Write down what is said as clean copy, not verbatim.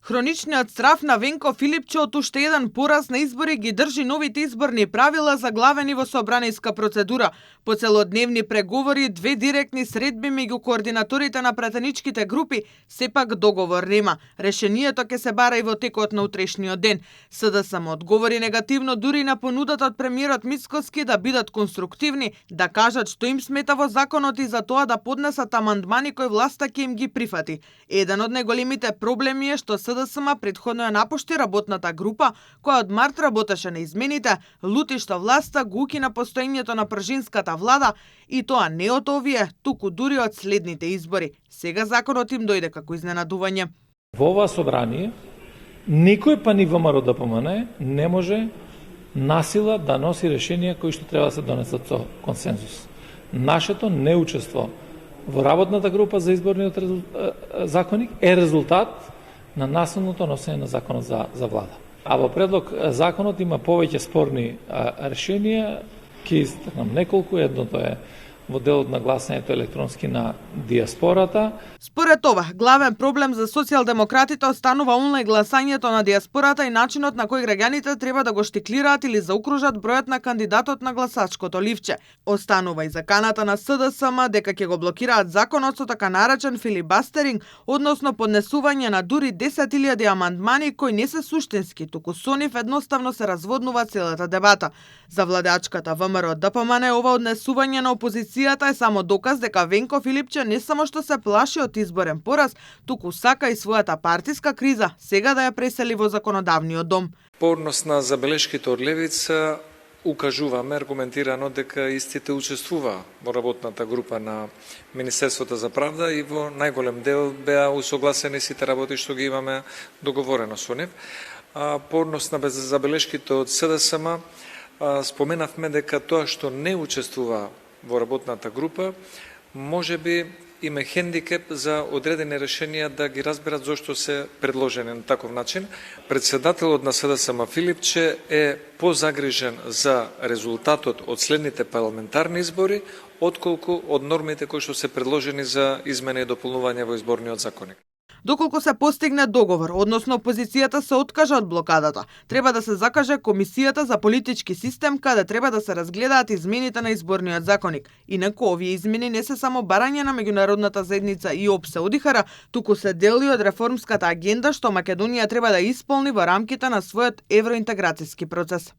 Хроничниот страв на Венко Филипче од уште еден пораз на избори ги држи новите изборни правила заглавени во собраниска процедура. По целодневни преговори, две директни средби меѓу координаторите на пратеничките групи, сепак договор нема. Решението ќе се бара и во текот на утрешниот ден. СДСМ одговори негативно дури на понудата од премиерот Мицкоски да бидат конструктивни, да кажат што им смета во законот и за тоа да поднесат амандмани кои власта ќе им ги прифати. Еден од најголемите проблеми е што СДСМ претходно ја напушти работната група, која од март работеше на измените, лути што власта го укина постоењето на пржинската влада и тоа не од овие, туку дури од следните избори. Сега законот им дојде како изненадување. Во ова собрание, никој па ни ВМРО ДПМН не може насила да носи решенија кои што треба да се донесат со консензус. Нашето неучество во работната група за изборниот законник е резултат на насилното носење на законот за влада. А во предлог законот има повеќе спорни решенија, ќе истакнам неколку, едното е во делот на гласањето електронски на диаспората. Според ова, главен проблем за социјалдемократите останува онлајн гласањето на диаспората и начинот на кој граѓаните треба да го штиклираат или заокружат бројот на кандидатот на гласачкото ливче. Останува и заканата на СДСМ дека ќе го блокираат законот со така наречен филибастеринг, односно поднесување на дури 10.000 амандмани кои не се суштински, туку со нив едноставно се разводнува целата дебата. За владеачката ВМРО ДПМН ова однесување на опозицијата е само доказ дека Венко Филипче не само што се плаши од изборен пораз, туку сака и својата партиска криза сега да ја пресели во законодавниот дом. По однос на забелешките од левица, укажуваме аргументирано дека истите учествува во работната група на Министерството за правда и во најголем дел беа усогласени сите работи што ги имаме договорено со нив. По однос на забелешките од СДСМ, споменавме дека тоа што не учествува во работната група, може би има хендикеп за одредени решенија да ги разберат зошто се предложени на таков начин. Председателот на СДСМ Филипче е позагрижен за резултатот од следните парламентарни избори, отколку од нормите кои што се предложени за измена и дополнување во изборниот законник. Доколку се постигне договор, односно опозицијата се откажа од блокадата, треба да се закаже Комисијата за политички систем, каде треба да се разгледаат измените на изборниот законник. Инаку овие измени не се само барање на меѓународната заедница и ОПСЕ ОДИХР, туку се дел и од реформската агенда што Македонија треба да исполни во рамките на својот евроинтеграцијски процес.